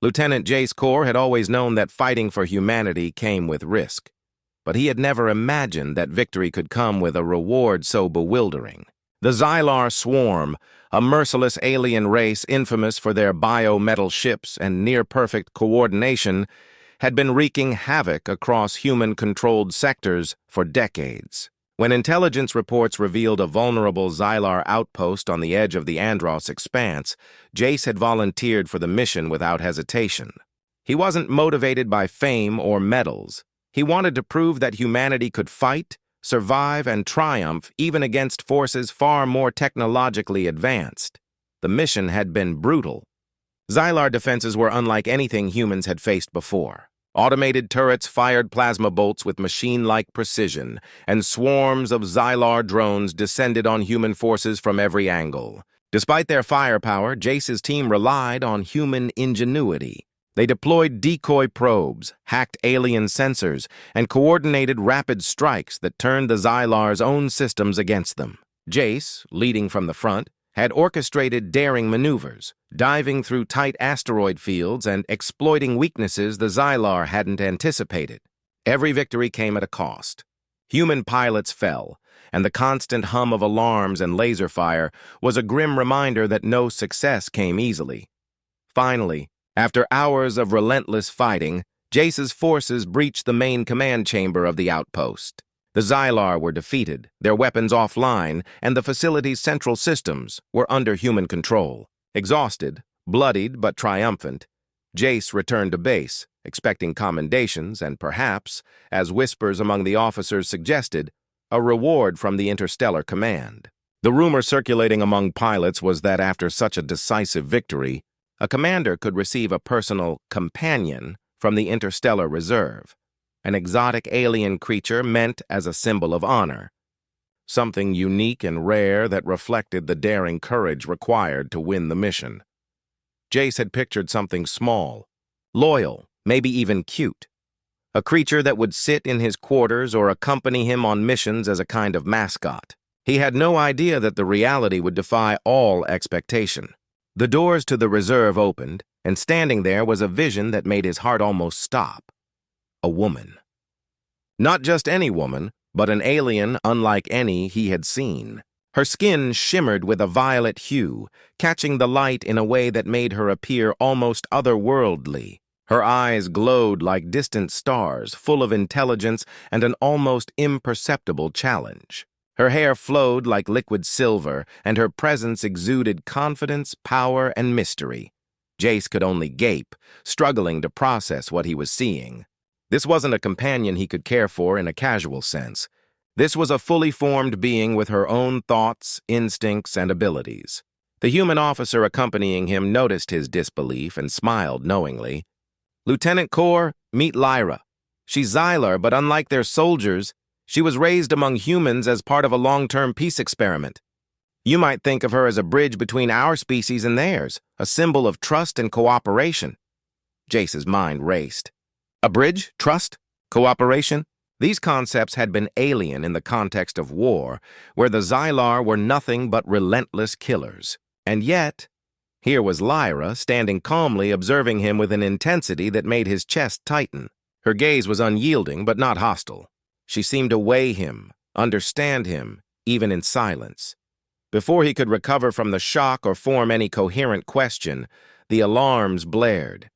Lieutenant Jace Core had always known that fighting for humanity came with risk, but he had never imagined that victory could come with a reward so bewildering. The Xylar Swarm, a merciless alien race infamous for their biometal ships and near-perfect coordination, had been wreaking havoc across human-controlled sectors for decades. When intelligence reports revealed a vulnerable Xylar outpost on the edge of the Andros expanse, Jace had volunteered for the mission without hesitation. He wasn't motivated by fame or medals. He wanted to prove that humanity could fight, survive, and triumph even against forces far more technologically advanced. The mission had been brutal. Xylar defenses were unlike anything humans had faced before. Automated turrets fired plasma bolts with machine-like precision, and swarms of Xylar drones descended on human forces from every angle. Despite their firepower, Jace's team relied on human ingenuity. They deployed decoy probes, hacked alien sensors, and coordinated rapid strikes that turned the Xylar's own systems against them. Jace, leading from the front, had orchestrated daring maneuvers, diving through tight asteroid fields and exploiting weaknesses the Xylar hadn't anticipated. Every victory came at a cost. Human pilots fell, and the constant hum of alarms and laser fire was a grim reminder that no success came easily. Finally, after hours of relentless fighting, Jace's forces breached the main command chamber of the outpost. The Xylar were defeated, their weapons offline, and the facility's central systems were under human control. Exhausted, bloodied but triumphant, Jace returned to base, expecting commendations and perhaps, as whispers among the officers suggested, a reward from the Interstellar Command. The rumor circulating among pilots was that after such a decisive victory, a commander could receive a personal companion from the Interstellar Reserve, an exotic alien creature meant as a symbol of honor, something unique and rare that reflected the daring courage required to win the mission. Jace had pictured something small, loyal, maybe even cute, a creature that would sit in his quarters or accompany him on missions as a kind of mascot. He had no idea that the reality would defy all expectation. The doors to the reserve opened, and standing there was a vision that made his heart almost stop. A woman. Not just any woman, but an alien unlike any he had seen. Her skin shimmered with a violet hue, catching the light in a way that made her appear almost otherworldly. Her eyes glowed like distant stars, full of intelligence and an almost imperceptible challenge. Her hair flowed like liquid silver, and her presence exuded confidence, power, and mystery. Jace could only gape, struggling to process what he was seeing. This wasn't a companion he could care for in a casual sense. This was a fully formed being with her own thoughts, instincts, and abilities. The human officer accompanying him noticed his disbelief and smiled knowingly. "Lieutenant Core, meet Lyra. She's Xylar, but unlike their soldiers, she was raised among humans as part of a long-term peace experiment. You might think of her as a bridge between our species and theirs, a symbol of trust and cooperation." Jace's mind raced. A bridge? Trust? Cooperation? These concepts had been alien in the context of war, where the Xylar were nothing but relentless killers. And yet, here was Lyra standing calmly observing him with an intensity that made his chest tighten. Her gaze was unyielding but not hostile. She seemed to weigh him, understand him, even in silence. Before he could recover from the shock or form any coherent question, the alarms blared.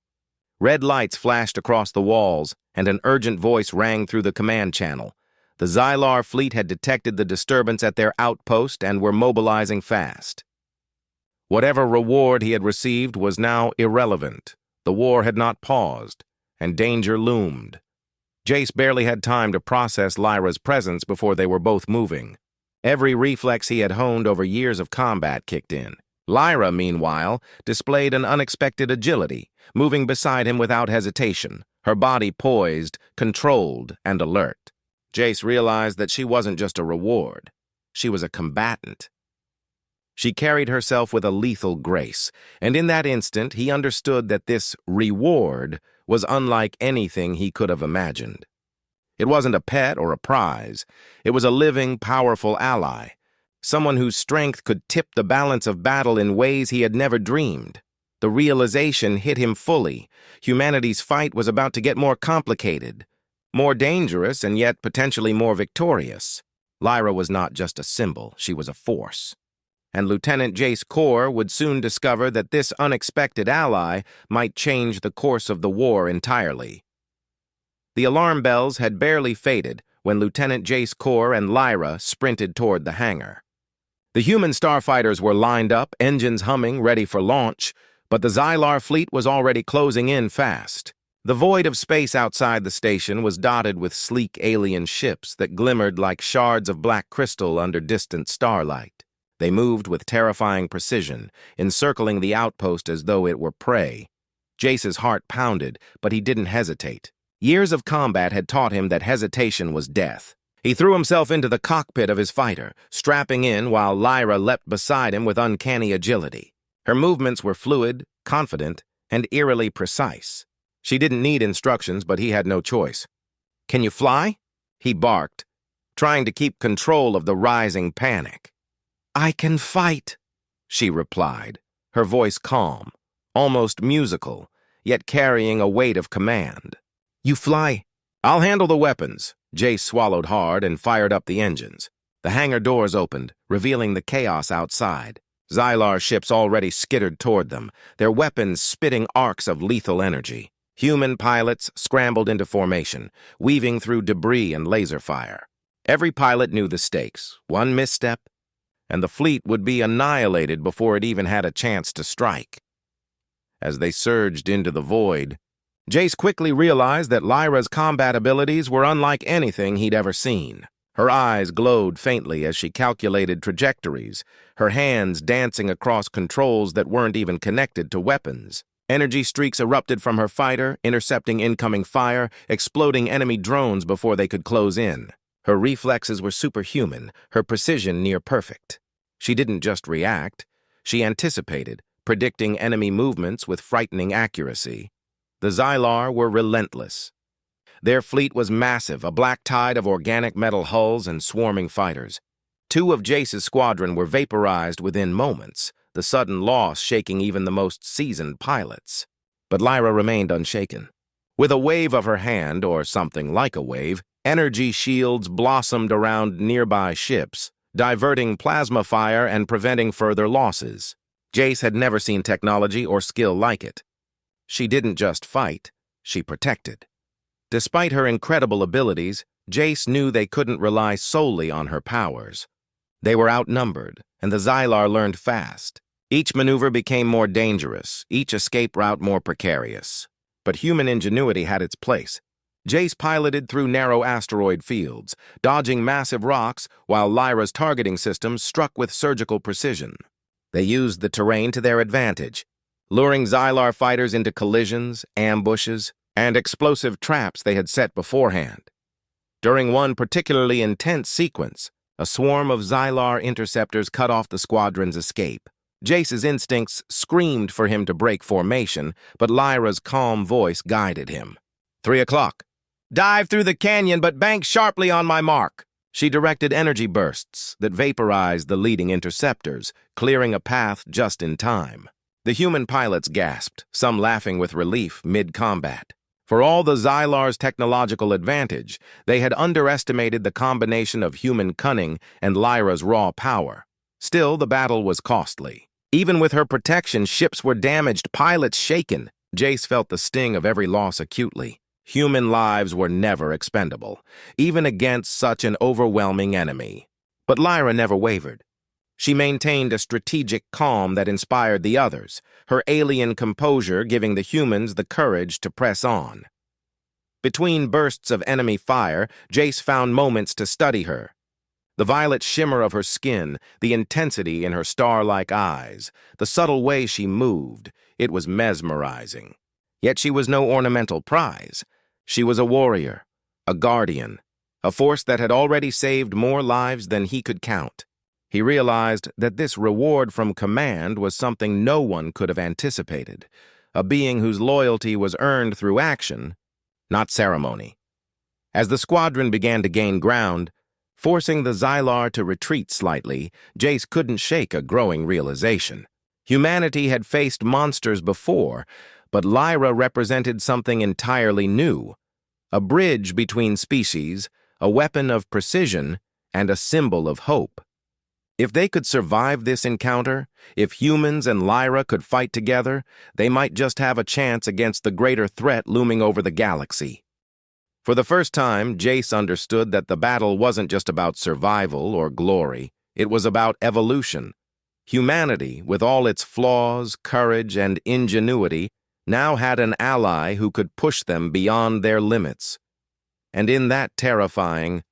Red lights flashed across the walls, and an urgent voice rang through the command channel. The Xylar fleet had detected the disturbance at their outpost and were mobilizing fast. Whatever reward he had received was now irrelevant. The war had not paused, and danger loomed. Jace barely had time to process Lyra's presence before they were both moving. Every reflex he had honed over years of combat kicked in. Lyra, meanwhile, displayed an unexpected agility, moving beside him without hesitation, her body poised, controlled, and alert. Jace realized that she wasn't just a reward. She was a combatant. She carried herself with a lethal grace, and in that instant he understood that this reward was unlike anything he could have imagined. It wasn't a pet or a prize. It was a living, powerful ally, someone whose strength could tip the balance of battle in ways he had never dreamed. The realization hit him fully. Humanity's fight was about to get more complicated, more dangerous, and yet potentially more victorious. Lyra was not just a symbol, she was a force. And Lieutenant Jace Corps would soon discover that this unexpected ally might change the course of the war entirely. The alarm bells had barely faded when Lieutenant Jace Corps and Lyra sprinted toward the hangar. The human starfighters were lined up, engines humming, ready for launch, but the Xylar fleet was already closing in fast. The void of space outside the station was dotted with sleek alien ships that glimmered like shards of black crystal under distant starlight. They moved with terrifying precision, encircling the outpost as though it were prey. Jace's heart pounded, but he didn't hesitate. Years of combat had taught him that hesitation was death. He threw himself into the cockpit of his fighter, strapping in while Lyra leapt beside him with uncanny agility. Her movements were fluid, confident, and eerily precise. She didn't need instructions, but he had no choice. "Can you fly?" he barked, trying to keep control of the rising panic. "I can fight," she replied, her voice calm, almost musical, yet carrying a weight of command. "You fly." "I'll handle the weapons." Jace swallowed hard and fired up the engines. The hangar doors opened, revealing the chaos outside. Xylar ships already skittered toward them, their weapons spitting arcs of lethal energy. Human pilots scrambled into formation, weaving through debris and laser fire. Every pilot knew the stakes. One misstep, and the fleet would be annihilated before it even had a chance to strike. As they surged into the void, Jace quickly realized that Lyra's combat abilities were unlike anything he'd ever seen. Her eyes glowed faintly as she calculated trajectories, her hands dancing across controls that weren't even connected to weapons. Energy streaks erupted from her fighter, intercepting incoming fire, exploding enemy drones before they could close in. Her reflexes were superhuman, her precision near perfect. She didn't just react, she anticipated, predicting enemy movements with frightening accuracy. The Xylar were relentless. Their fleet was massive, a black tide of organic metal hulls and swarming fighters. 2 of Jace's squadron were vaporized within moments, the sudden loss shaking even the most seasoned pilots. But Lyra remained unshaken. With a wave of her hand, or something like a wave, energy shields blossomed around nearby ships, diverting plasma fire and preventing further losses. Jace had never seen technology or skill like it. She didn't just fight, she protected. Despite her incredible abilities, Jace knew they couldn't rely solely on her powers. They were outnumbered, and the Xylar learned fast. Each maneuver became more dangerous, each escape route more precarious. But human ingenuity had its place. Jace piloted through narrow asteroid fields, dodging massive rocks while Lyra's targeting systems struck with surgical precision. They used the terrain to their advantage, luring Xylar fighters into collisions, ambushes, and explosive traps they had set beforehand. During one particularly intense sequence, a swarm of Xylar interceptors cut off the squadron's escape. Jace's instincts screamed for him to break formation, but Lyra's calm voice guided him. 3 o'clock. "Dive through the canyon, but bank sharply on my mark." She directed energy bursts that vaporized the leading interceptors, clearing a path just in time. The human pilots gasped, some laughing with relief mid-combat. For all the Xylar's technological advantage, they had underestimated the combination of human cunning and Lyra's raw power. Still, the battle was costly. Even with her protection, ships were damaged, pilots shaken. Jace felt the sting of every loss acutely. Human lives were never expendable, even against such an overwhelming enemy. But Lyra never wavered. She maintained a strategic calm that inspired the others, her alien composure giving the humans the courage to press on. Between bursts of enemy fire, Jace found moments to study her. The violet shimmer of her skin, the intensity in her star-like eyes, the subtle way she moved, it was mesmerizing. Yet she was no ornamental prize. She was a warrior, a guardian, a force that had already saved more lives than he could count. He realized that this reward from command was something no one could have anticipated, a being whose loyalty was earned through action, not ceremony. As the squadron began to gain ground, forcing the Xylar to retreat slightly, Jace couldn't shake a growing realization. Humanity had faced monsters before, but Lyra represented something entirely new, a bridge between species, a weapon of precision, and a symbol of hope. If they could survive this encounter, if humans and Lyra could fight together, they might just have a chance against the greater threat looming over the galaxy. For the first time, Jace understood that the battle wasn't just about survival or glory, it was about evolution. Humanity, with all its flaws, courage, and ingenuity, now had an ally who could push them beyond their limits. And in that terrifying,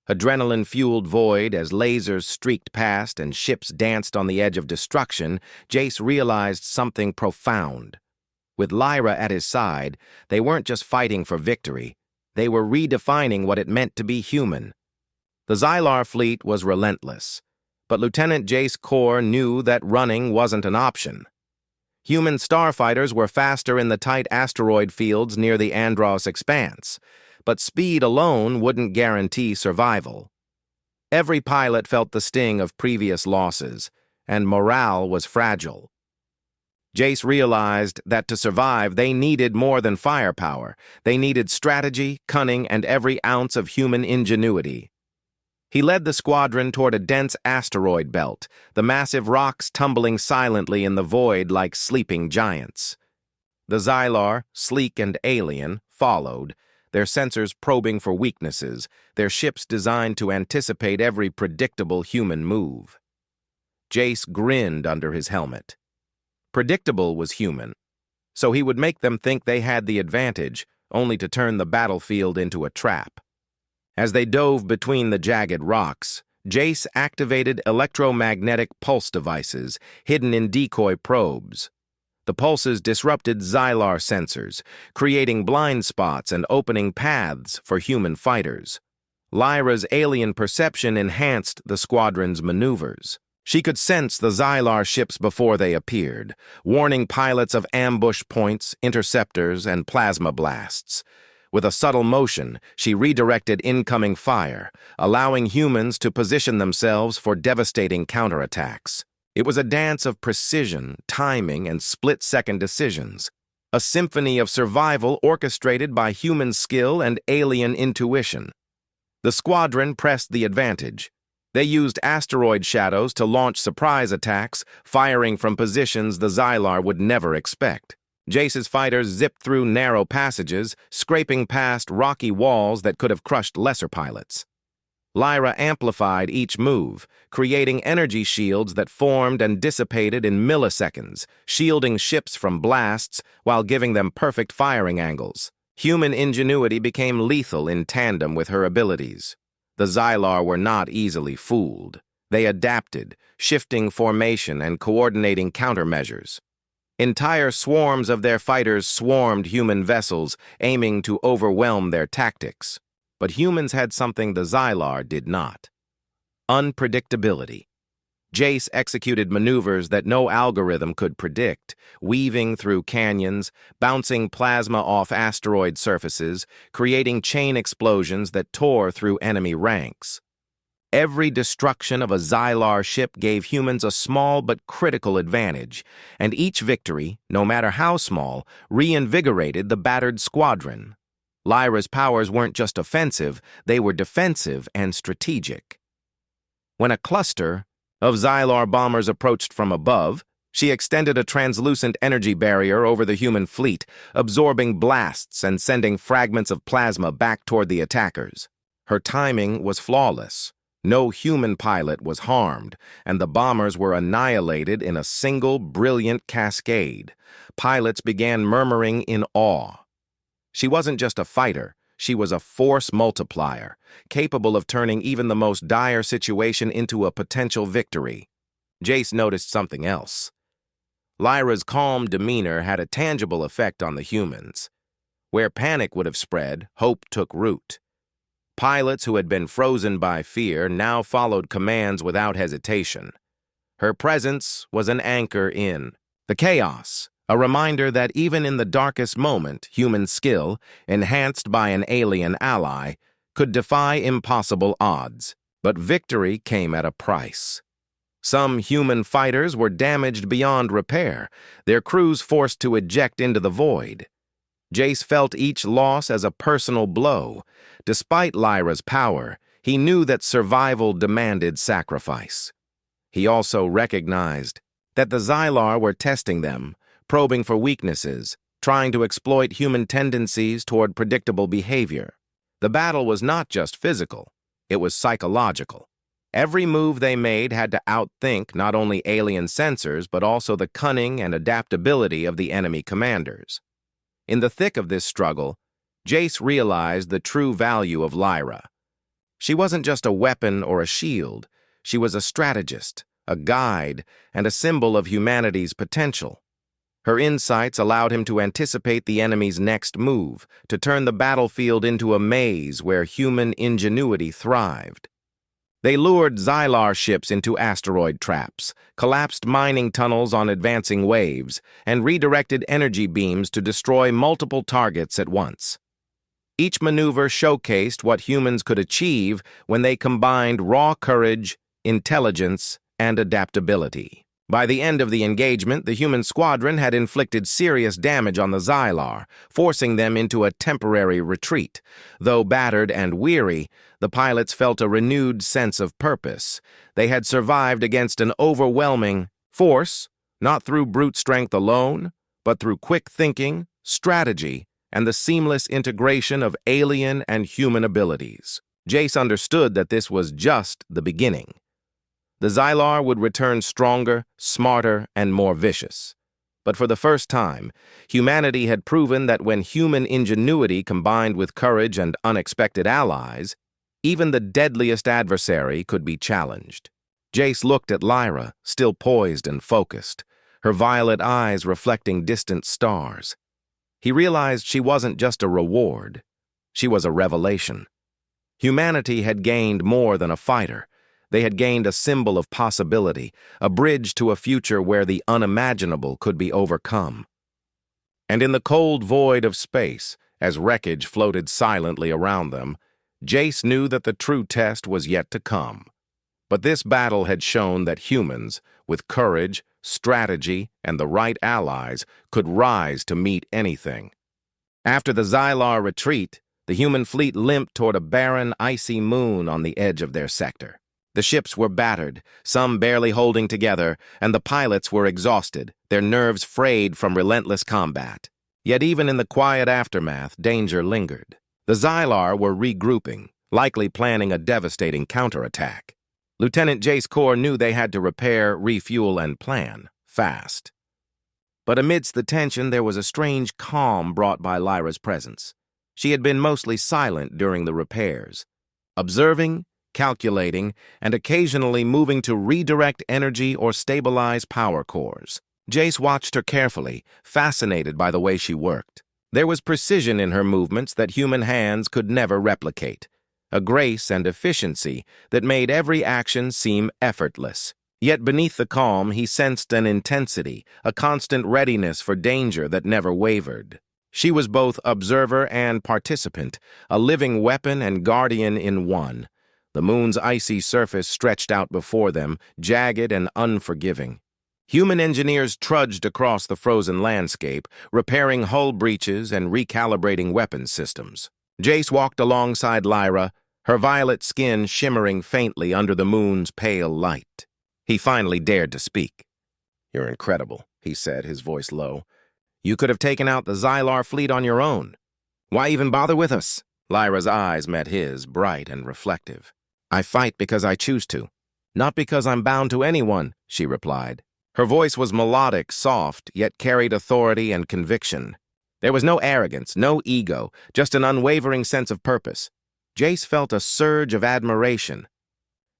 adrenaline-fueled void, as lasers streaked past and ships danced on the edge of destruction, Jace realized something profound. With Lyra at his side, they weren't just fighting for victory, they were redefining what it meant to be human. The Xylar fleet was relentless, but Lieutenant Jace Corps knew that running wasn't an option. Human starfighters were faster in the tight asteroid fields near the Andros Expanse, but speed alone wouldn't guarantee survival. Every pilot felt the sting of previous losses, and morale was fragile. Jace realized that to survive, they needed more than firepower. They needed strategy, cunning, and every ounce of human ingenuity. He led the squadron toward a dense asteroid belt, the massive rocks tumbling silently in the void like sleeping giants. The Xylar, sleek and alien, followed, their sensors probing for weaknesses, their ships designed to anticipate every predictable human move. Jace grinned under his helmet. Predictable was human, so he would make them think they had the advantage, only to turn the battlefield into a trap. As they dove between the jagged rocks, Jace activated electromagnetic pulse devices hidden in decoy probes. The pulses disrupted Xylar sensors, creating blind spots and opening paths for human fighters. Lyra's alien perception enhanced the squadron's maneuvers. She could sense the Xylar ships before they appeared, warning pilots of ambush points, interceptors, and plasma blasts. With a subtle motion, she redirected incoming fire, allowing humans to position themselves for devastating counterattacks. It was a dance of precision, timing, and split-second decisions, a symphony of survival orchestrated by human skill and alien intuition. The squadron pressed the advantage. They used asteroid shadows to launch surprise attacks, firing from positions the Xylar would never expect. Jace's fighters zipped through narrow passages, scraping past rocky walls that could have crushed lesser pilots. Lyra amplified each move, creating energy shields that formed and dissipated in milliseconds, shielding ships from blasts while giving them perfect firing angles. Human ingenuity became lethal in tandem with her abilities. The Xylar were not easily fooled. They adapted, shifting formation and coordinating countermeasures. Entire swarms of their fighters swarmed human vessels, aiming to overwhelm their tactics. But humans had something the Xylar did not: unpredictability. Jace executed maneuvers that no algorithm could predict, weaving through canyons, bouncing plasma off asteroid surfaces, creating chain explosions that tore through enemy ranks. Every destruction of a Xylar ship gave humans a small but critical advantage, and each victory, no matter how small, reinvigorated the battered squadron. Lyra's powers weren't just offensive, they were defensive and strategic. When a cluster of Xylar bombers approached from above, she extended a translucent energy barrier over the human fleet, absorbing blasts and sending fragments of plasma back toward the attackers. Her timing was flawless. No human pilot was harmed, and the bombers were annihilated in a single brilliant cascade. Pilots began murmuring in awe. She wasn't just a fighter, she was a force multiplier, capable of turning even the most dire situation into a potential victory. Jace noticed something else. Lyra's calm demeanor had a tangible effect on the humans. Where panic would have spread, hope took root. Pilots who had been frozen by fear now followed commands without hesitation. Her presence was an anchor in the chaos, a reminder that even in the darkest moment, human skill, enhanced by an alien ally, could defy impossible odds. But victory came at a price. Some human fighters were damaged beyond repair, their crews forced to eject into the void. Jace felt each loss as a personal blow. Despite Lyra's power, he knew that survival demanded sacrifice. He also recognized that the Xylar were testing them, probing for weaknesses, trying to exploit human tendencies toward predictable behavior. The battle was not just physical, it was psychological. Every move they made had to outthink not only alien sensors but also the cunning and adaptability of the enemy commanders. In the thick of this struggle, Jace realized the true value of Lyra. She wasn't just a weapon or a shield, she was a strategist, a guide, and a symbol of humanity's potential. Her insights allowed him to anticipate the enemy's next move, to turn the battlefield into a maze where human ingenuity thrived. They lured Xylar ships into asteroid traps, collapsed mining tunnels on advancing waves, and redirected energy beams to destroy multiple targets at once. Each maneuver showcased what humans could achieve when they combined raw courage, intelligence, and adaptability. By the end of the engagement, the human squadron had inflicted serious damage on the Xylar, forcing them into a temporary retreat. Though battered and weary, the pilots felt a renewed sense of purpose. They had survived against an overwhelming force, not through brute strength alone, but through quick thinking, strategy, and the seamless integration of alien and human abilities. Jace understood that this was just the beginning. The Xylar would return stronger, smarter, and more vicious. But for the first time, humanity had proven that when human ingenuity combined with courage and unexpected allies, even the deadliest adversary could be challenged. Jace looked at Lyra, still poised and focused, her violet eyes reflecting distant stars. He realized she wasn't just a reward, she was a revelation. Humanity had gained more than a fighter. They had gained a symbol of possibility, a bridge to a future where the unimaginable could be overcome. And in the cold void of space, as wreckage floated silently around them, Jace knew that the true test was yet to come. But this battle had shown that humans, with courage, strategy, and the right allies, could rise to meet anything. After the Xylar retreat, the human fleet limped toward a barren, icy moon on the edge of their sector. The ships were battered, some barely holding together, and the pilots were exhausted, their nerves frayed from relentless combat. Yet even in the quiet aftermath, danger lingered. The Xylar were regrouping, likely planning a devastating counterattack. Lieutenant Jace Core knew they had to repair, refuel, and plan, fast. But amidst the tension, there was a strange calm brought by Lyra's presence. She had been mostly silent during the repairs, observing, calculating, and occasionally moving to redirect energy or stabilize power cores. Jace watched her carefully, fascinated by the way she worked. There was precision in her movements that human hands could never replicate, a grace and efficiency that made every action seem effortless. Yet beneath the calm, he sensed an intensity, a constant readiness for danger that never wavered. She was both observer and participant, a living weapon and guardian in one. The moon's icy surface stretched out before them, jagged and unforgiving. Human engineers trudged across the frozen landscape, repairing hull breaches and recalibrating weapons systems. Jace walked alongside Lyra, her violet skin shimmering faintly under the moon's pale light. He finally dared to speak. "You're incredible," he said, his voice low. "You could have taken out the Xylar fleet on your own. Why even bother with us?" Lyra's eyes met his, bright and reflective. "I fight because I choose to, not because I'm bound to anyone," she replied. Her voice was melodic, soft, yet carried authority and conviction. There was no arrogance, no ego, just an unwavering sense of purpose. Jace felt a surge of admiration,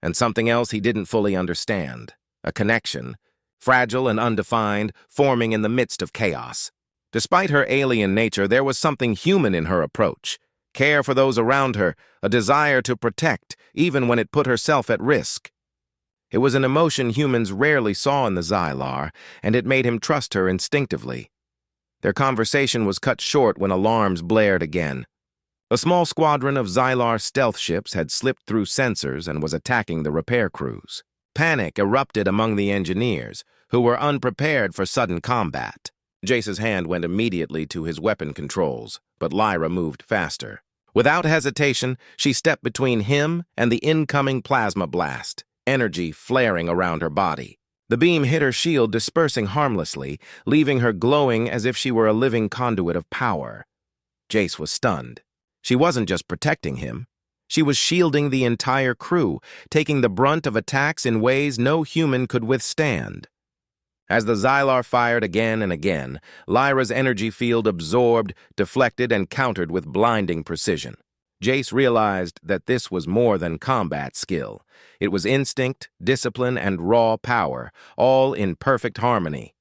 and something else he didn't fully understand, a connection, fragile and undefined, forming in the midst of chaos. Despite her alien nature, there was something human in her approach. Care for those around her, a desire to protect, even when it put herself at risk. It was an emotion humans rarely saw in the Xylar, and it made him trust her instinctively. Their conversation was cut short when alarms blared again. A small squadron of Xylar stealth ships had slipped through sensors and was attacking the repair crews. Panic erupted among the engineers, who were unprepared for sudden combat. Jace's hand went immediately to his weapon controls, but Lyra moved faster. Without hesitation, she stepped between him and the incoming plasma blast, energy flaring around her body. The beam hit her shield, dispersing harmlessly, leaving her glowing as if she were a living conduit of power. Jace was stunned. She wasn't just protecting him. She was shielding the entire crew, taking the brunt of attacks in ways no human could withstand. As the Xylar fired again and again, Lyra's energy field absorbed, deflected, and countered with blinding precision. Jace realized that this was more than combat skill. It was instinct, discipline, and raw power, all in perfect harmony.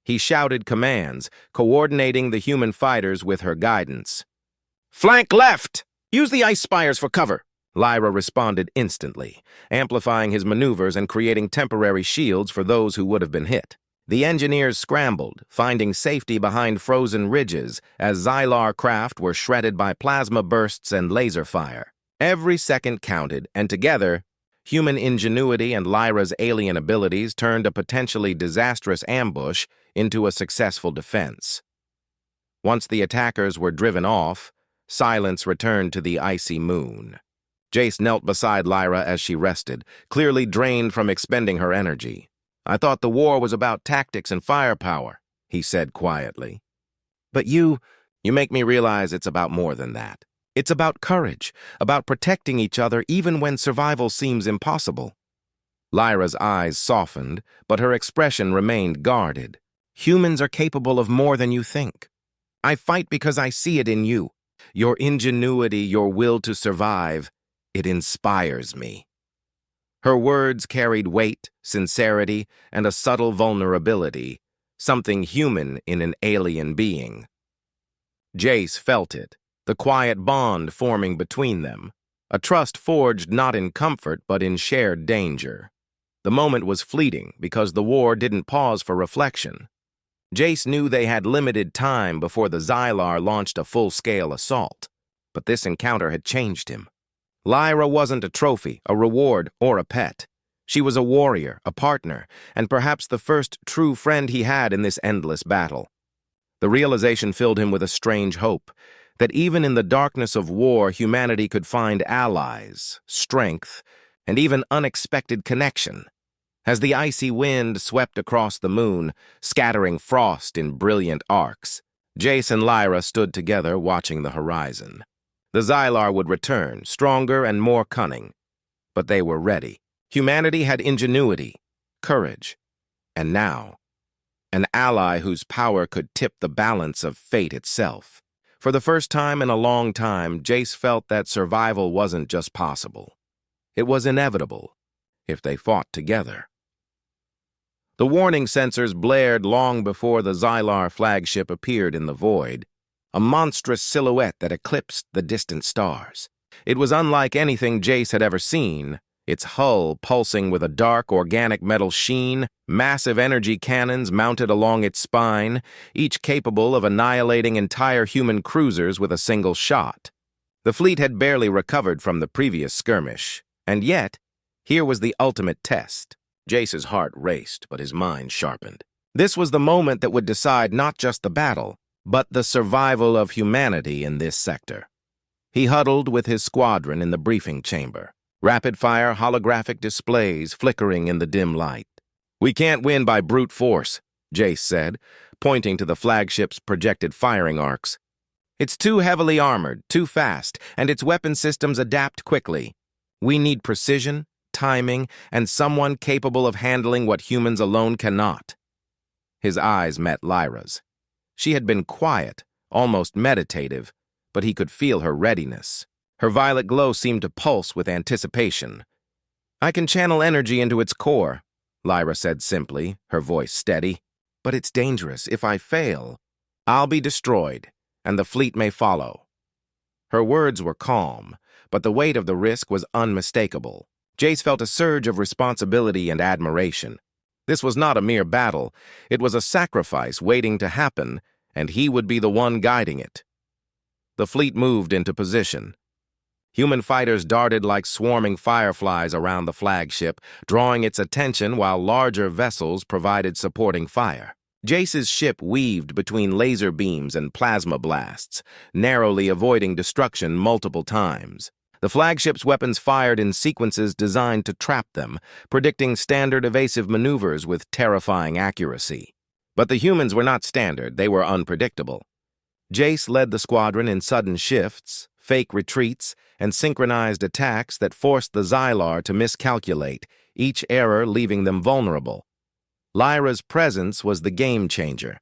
He shouted commands, coordinating the human fighters with her guidance. "Flank left! Use the ice spires for cover!" Lyra responded instantly, amplifying his maneuvers and creating temporary shields for those who would have been hit. The engineers scrambled, finding safety behind frozen ridges as Xylar craft were shredded by plasma bursts and laser fire. Every second counted, and together, human ingenuity and Lyra's alien abilities turned a potentially disastrous ambush into a successful defense. Once the attackers were driven off, silence returned to the icy moon. Jace knelt beside Lyra as she rested, clearly drained from expending her energy. "I thought the war was about tactics and firepower," he said quietly. "But you make me realize it's about more than that. It's about courage, about protecting each other even when survival seems impossible." Lyra's eyes softened, but her expression remained guarded. "Humans are capable of more than you think. I fight because I see it in you. Your ingenuity, your will to survive, it inspires me." Her words carried weight, sincerity, and a subtle vulnerability, something human in an alien being. Jace felt it, the quiet bond forming between them, a trust forged not in comfort but in shared danger. The moment was fleeting because the war didn't pause for reflection. Jace knew they had limited time before the Xylar launched a full-scale assault, but this encounter had changed him. Lyra wasn't a trophy, a reward, or a pet. She was a warrior, a partner, and perhaps the first true friend he had in this endless battle. The realization filled him with a strange hope, that even in the darkness of war, humanity could find allies, strength, and even unexpected connection. As the icy wind swept across the moon, scattering frost in brilliant arcs, Jace and Lyra stood together watching the horizon. The Xylar would return, stronger and more cunning. But they were ready. Humanity had ingenuity, courage, and now, an ally whose power could tip the balance of fate itself. For the first time in a long time, Jace felt that survival wasn't just possible. It was inevitable, if they fought together. The warning sensors blared long before the Xylar flagship appeared in the void, a monstrous silhouette that eclipsed the distant stars. It was unlike anything Jace had ever seen, its hull pulsing with a dark, organic metal sheen, massive energy cannons mounted along its spine, each capable of annihilating entire human cruisers with a single shot. The fleet had barely recovered from the previous skirmish, and yet, here was the ultimate test. Jace's heart raced, but his mind sharpened. This was the moment that would decide not just the battle, but the survival of humanity in this sector. He huddled with his squadron in the briefing chamber, rapid-fire holographic displays flickering in the dim light. "We can't win by brute force," Jace said, pointing to the flagship's projected firing arcs. "It's too heavily armored, too fast, and its weapon systems adapt quickly. We need precision, timing, and someone capable of handling what humans alone cannot." His eyes met Lyra's. She had been quiet, almost meditative, but he could feel her readiness. Her violet glow seemed to pulse with anticipation. "I can channel energy into its core," Lyra said simply, her voice steady. "But it's dangerous. If I fail, I'll be destroyed, and the fleet may follow." Her words were calm, but the weight of the risk was unmistakable. Jace felt a surge of responsibility and admiration. This was not a mere battle. It was a sacrifice waiting to happen, and he would be the one guiding it. The fleet moved into position. Human fighters darted like swarming fireflies around the flagship, drawing its attention while larger vessels provided supporting fire. Jace's ship weaved between laser beams and plasma blasts, narrowly avoiding destruction multiple times. The flagship's weapons fired in sequences designed to trap them, predicting standard evasive maneuvers with terrifying accuracy. But the humans were not standard, they were unpredictable. Jace led the squadron in sudden shifts, fake retreats, and synchronized attacks that forced the Xylar to miscalculate, each error leaving them vulnerable. Lyra's presence was the game-changer.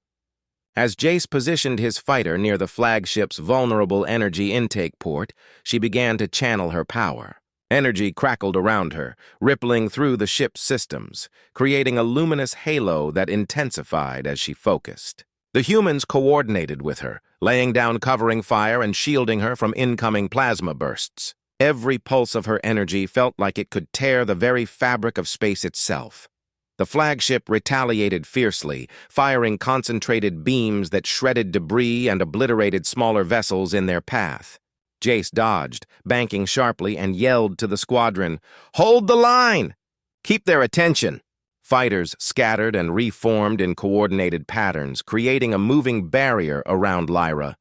As Jace positioned his fighter near the flagship's vulnerable energy intake port, she began to channel her power. Energy crackled around her, rippling through the ship's systems, creating a luminous halo that intensified as she focused. The humans coordinated with her, laying down covering fire and shielding her from incoming plasma bursts. Every pulse of her energy felt like it could tear the very fabric of space itself. The flagship retaliated fiercely, firing concentrated beams that shredded debris and obliterated smaller vessels in their path. Jace dodged, banking sharply, and yelled to the squadron, "Hold the line! Keep their attention!" Fighters scattered and reformed in coordinated patterns, creating a moving barrier around Lyra.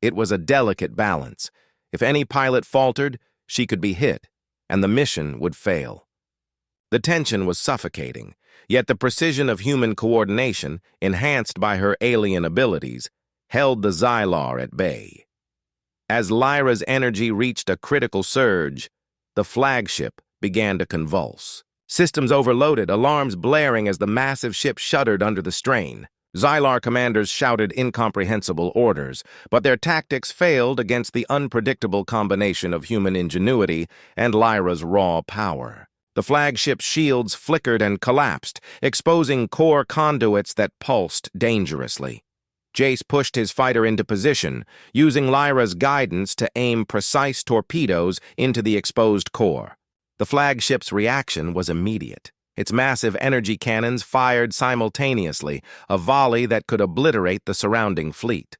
It was a delicate balance. If any pilot faltered, she could be hit, and the mission would fail. The tension was suffocating, yet the precision of human coordination, enhanced by her alien abilities, held the Xylar at bay. As Lyra's energy reached a critical surge, the flagship began to convulse. Systems overloaded, alarms blaring as the massive ship shuddered under the strain. Xylar commanders shouted incomprehensible orders, but their tactics failed against the unpredictable combination of human ingenuity and Lyra's raw power. The flagship's shields flickered and collapsed, exposing core conduits that pulsed dangerously. Jace pushed his fighter into position, using Lyra's guidance to aim precise torpedoes into the exposed core. The flagship's reaction was immediate. Its massive energy cannons fired simultaneously, a volley that could obliterate the surrounding fleet.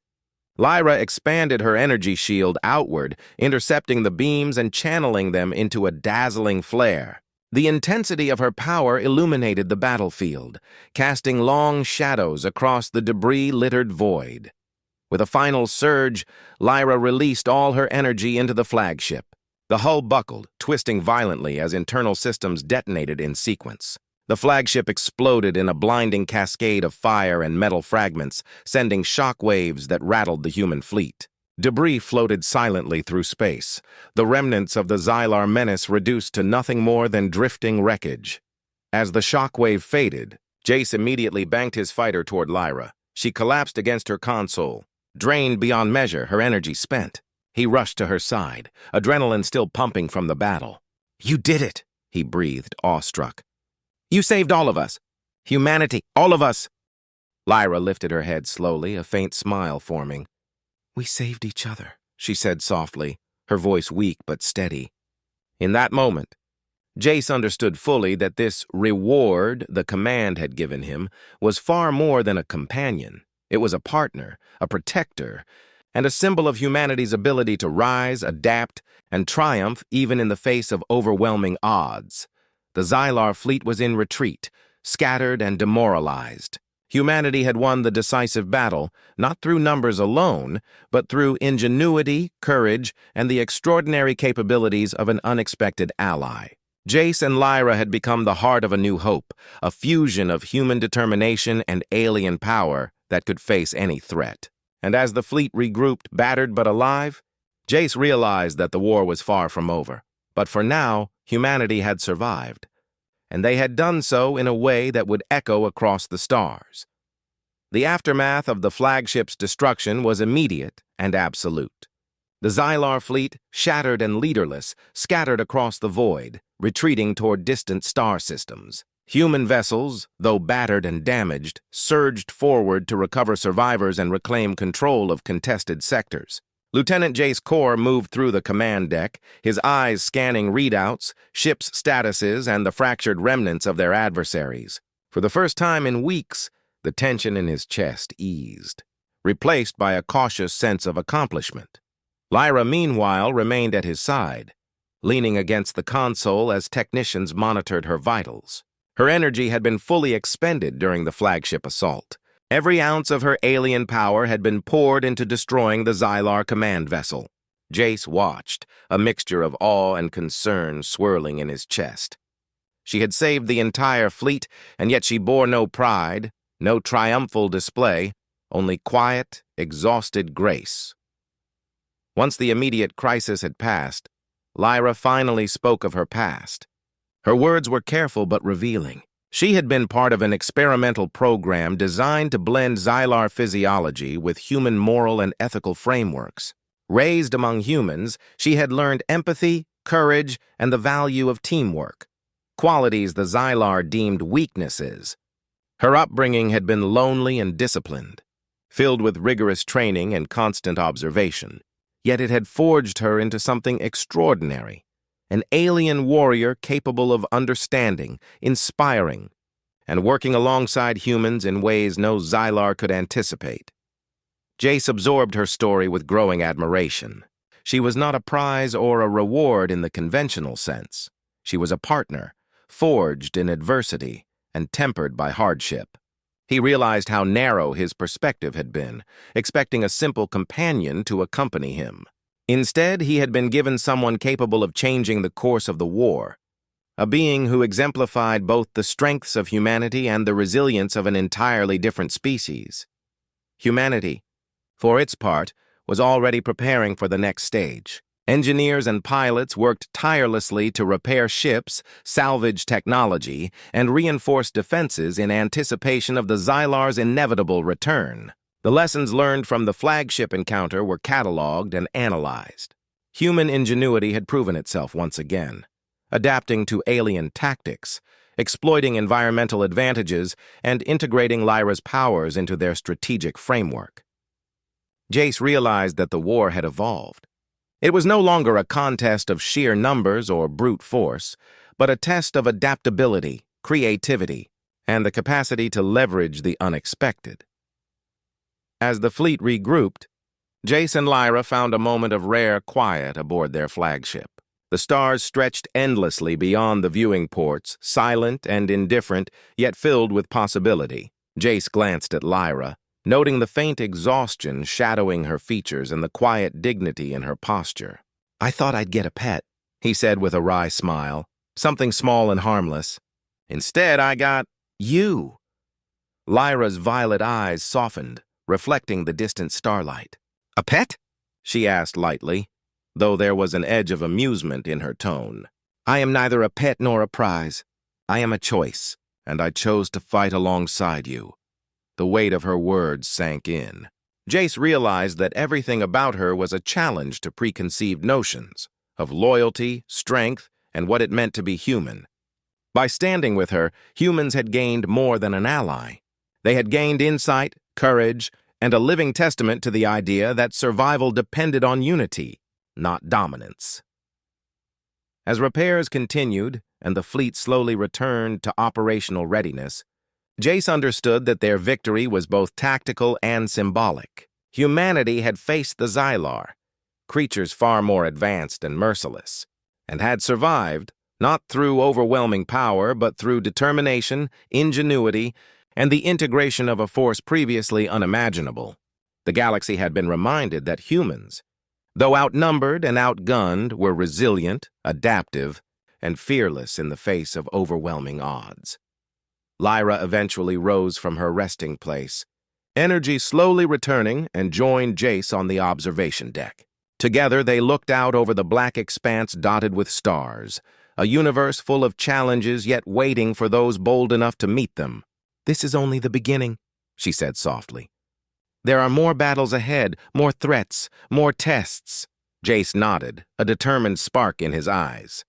Lyra expanded her energy shield outward, intercepting the beams and channeling them into a dazzling flare. The intensity of her power illuminated the battlefield, casting long shadows across the debris-littered void. With a final surge, Lyra released all her energy into the flagship. The hull buckled, twisting violently as internal systems detonated in sequence. The flagship exploded in a blinding cascade of fire and metal fragments, sending shock waves that rattled the human fleet. Debris floated silently through space, the remnants of the Xylar menace reduced to nothing more than drifting wreckage. As the shockwave faded, Jace immediately banked his fighter toward Lyra. She collapsed against her console, drained beyond measure, her energy spent. He rushed to her side, adrenaline still pumping from the battle. "You did it," he breathed, awestruck. "You saved all of us. Humanity, all of us." Lyra lifted her head slowly, a faint smile forming. "We saved each other," she said softly, her voice weak but steady. In that moment, Jace understood fully that this reward the command had given him was far more than a companion. It was a partner, a protector, and a symbol of humanity's ability to rise, adapt, and triumph even in the face of overwhelming odds. The Xylar fleet was in retreat, scattered and demoralized. Humanity had won the decisive battle, not through numbers alone, but through ingenuity, courage, and the extraordinary capabilities of an unexpected ally. Jace and Lyra had become the heart of a new hope, a fusion of human determination and alien power that could face any threat. And as the fleet regrouped, battered but alive, Jace realized that the war was far from over. But for now, humanity had survived, and they had done so in a way that would echo across the stars. The aftermath of the flagship's destruction was immediate and absolute. The Xylar fleet, shattered and leaderless, scattered across the void, retreating toward distant star systems. Human vessels, though battered and damaged, surged forward to recover survivors and reclaim control of contested sectors. Lieutenant Jace Core moved through the command deck, his eyes scanning readouts, ships' statuses, and the fractured remnants of their adversaries. For the first time in weeks, the tension in his chest eased, replaced by a cautious sense of accomplishment. Lyra, meanwhile, remained at his side, leaning against the console as technicians monitored her vitals. Her energy had been fully expended during the flagship assault. Every ounce of her alien power had been poured into destroying the Xylar command vessel. Jace watched, a mixture of awe and concern swirling in his chest. She had saved the entire fleet, and yet she bore no pride, no triumphal display, only quiet, exhausted grace. Once the immediate crisis had passed, Lyra finally spoke of her past. Her words were careful but revealing. She had been part of an experimental program designed to blend Xylar physiology with human moral and ethical frameworks. Raised among humans, she had learned empathy, courage, and the value of teamwork, qualities the Xylar deemed weaknesses. Her upbringing had been lonely and disciplined, filled with rigorous training and constant observation. Yet it had forged her into something extraordinary, an alien warrior capable of understanding, inspiring, and working alongside humans in ways no Xylar could anticipate. Jace absorbed her story with growing admiration. She was not a prize or a reward in the conventional sense. She was a partner, forged in adversity and tempered by hardship. He realized how narrow his perspective had been, expecting a simple companion to accompany him. Instead, he had been given someone capable of changing the course of the war, a being who exemplified both the strengths of humanity and the resilience of an entirely different species. Humanity, for its part, was already preparing for the next stage. Engineers and pilots worked tirelessly to repair ships, salvage technology, and reinforce defenses in anticipation of the Xylar's inevitable return. The lessons learned from the flagship encounter were cataloged and analyzed. Human ingenuity had proven itself once again, adapting to alien tactics, exploiting environmental advantages, and integrating Lyra's powers into their strategic framework. Jace realized that the war had evolved. It was no longer a contest of sheer numbers or brute force, but a test of adaptability, creativity, and the capacity to leverage the unexpected. As the fleet regrouped, Jace and Lyra found a moment of rare quiet aboard their flagship. The stars stretched endlessly beyond the viewing ports, silent and indifferent, yet filled with possibility. Jace glanced at Lyra, noting the faint exhaustion shadowing her features and the quiet dignity in her posture. "I thought I'd get a pet," he said with a wry smile, "something small and harmless. Instead, I got you." Lyra's violet eyes softened, reflecting the distant starlight. "A pet?" she asked lightly, though there was an edge of amusement in her tone. "I am neither a pet nor a prize. I am a choice, and I chose to fight alongside you." The weight of her words sank in. Jace realized that everything about her was a challenge to preconceived notions of loyalty, strength, and what it meant to be human. By standing with her, humans had gained more than an ally. They had gained insight, courage, and a living testament to the idea that survival depended on unity, not dominance. As repairs continued and the fleet slowly returned to operational readiness, Jace understood that their victory was both tactical and symbolic. Humanity had faced the Xylar, creatures far more advanced and merciless, and had survived, not through overwhelming power, but through determination, ingenuity, and the integration of a force previously unimaginable. The galaxy had been reminded that humans, though outnumbered and outgunned, were resilient, adaptive, and fearless in the face of overwhelming odds. Lyra eventually rose from her resting place, energy slowly returning, and joined Jace on the observation deck. Together, they looked out over the black expanse dotted with stars, a universe full of challenges yet waiting for those bold enough to meet them. "This is only the beginning," she said softly. "There are more battles ahead, more threats, more tests." Jace nodded, a determined spark in his eyes.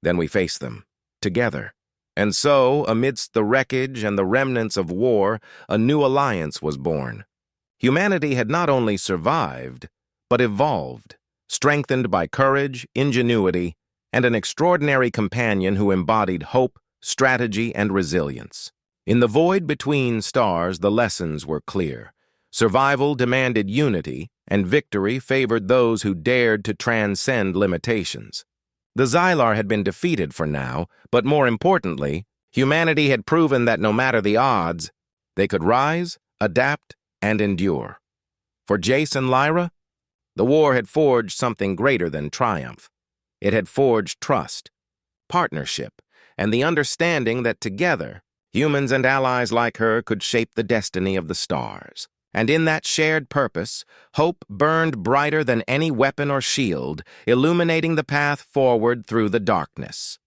"Then we face them, together." And so, amidst the wreckage and the remnants of war, a new alliance was born. Humanity had not only survived, but evolved, strengthened by courage, ingenuity, and an extraordinary companion who embodied hope, strategy, and resilience. In the void between stars, the lessons were clear. Survival demanded unity, and victory favored those who dared to transcend limitations. The Xylar had been defeated for now, but more importantly, humanity had proven that no matter the odds, they could rise, adapt, and endure. For Jace and Lyra, the war had forged something greater than triumph. It had forged trust, partnership, and the understanding that together, humans and allies like her could shape the destiny of the stars. And in that shared purpose, hope burned brighter than any weapon or shield, illuminating the path forward through the darkness.